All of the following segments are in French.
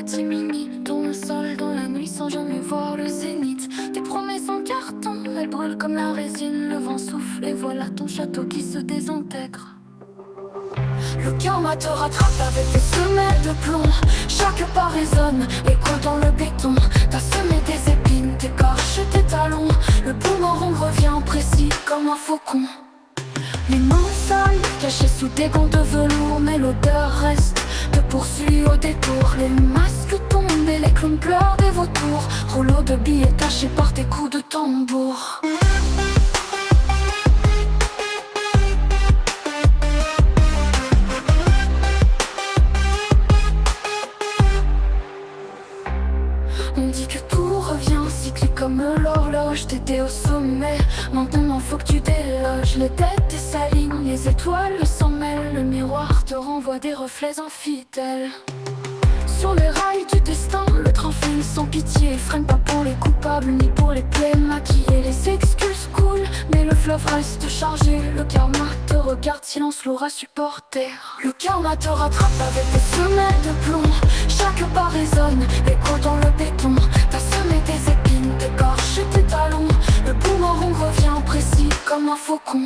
catimini, tourne le sol dans la nuit sans jamais voir le zénith. Tes promesses en carton, elles brûlent comme la résine. Le vent souffle et voilà ton château qui se désintègre. Le karma te rattrape avec des semelles de plomb. Chaque pas résonne, écho dans le béton. T'as semé des épines, t'écorches tes talons. Le boomerang revient précis comme un faucon. Les mains sales, cachées sous des gants de velours, mais l'odeur reste, te poursuit au détour. Les masques tombent et les clowns pleurent des vautours. Rouleau de billets tachés par tes coups de tambour. On dit que tout revient cyclique comme l'horloge. T'étais au sommet, maintenant faut que tu déloges. Les têtes s'alignent, les étoiles s'en mêlent. Le miroir te renvoie des reflets infidèles. Sur les rails du destin, le train file sans pitié. Freine pas pour les coupables, ni pour les plaies maquillées. Les excuses coulent, mais le fleuve reste chargé. Le karma te regarde, silence lourd à supporter. Le karma te rattrape avec des semelles de plomb. Chaque pas résonne, écho dans le béton. T'as semé tes épines, t'écorches tes talons. Le boomerang revient précis comme un faucon.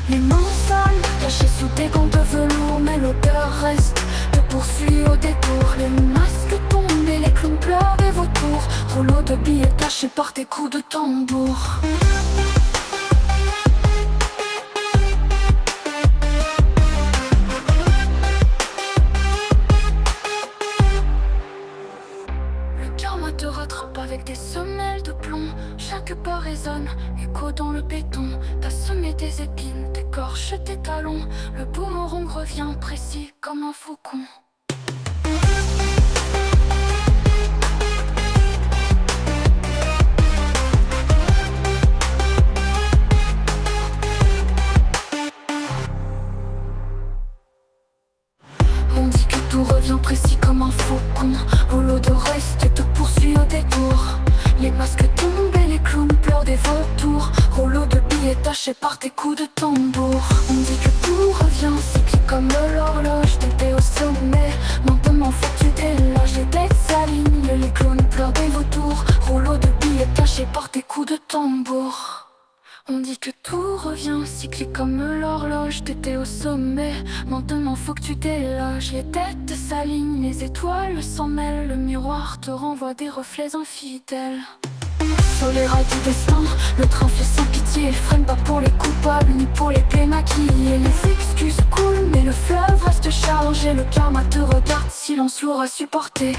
Les mains sales, cachées sous des gants de velours, mais l'odeur reste, te poursuit au détour. Les masques tombent et les clowns pleurent des vautours. Rouleau de billets tachés par tes coups de tambour. Te rattrape avec des semelles de plomb. Chaque pas résonne, écho dans le béton. T'as semé tes épines, t'écorches tes talons. Le boomerang revient précis comme un faucon. On dit que tout revient précis comme un faucon. Rouleau de reste te poursuit au détour. Les masques tombent et les clowns pleurent des vautours. Rouleau de billets tachés par tes coups de tambour. On dit que tout revient cyclique comme l'horloge. T'étais au sommet, maintenant faut que tu déloges. Les têtes s'alignent, les clowns pleurent des vautours. Rouleau de billets tachés par tes coups de tambour. On dit que tout revient cyclique comme l'horloge. T'étais au sommet, maintenant faut que tu déloges. Les têtes s'alignent, les étoiles s'en mêlent. Le miroir te renvoie des reflets infidèles. Sur les rails du destin, le train fait sans pitié. Il freine pas pour les coupables, ni pour les plaies maquillées. Les excuses coulent, mais le fleuve reste chargé. Le karma te regarde, silence lourd à supporter.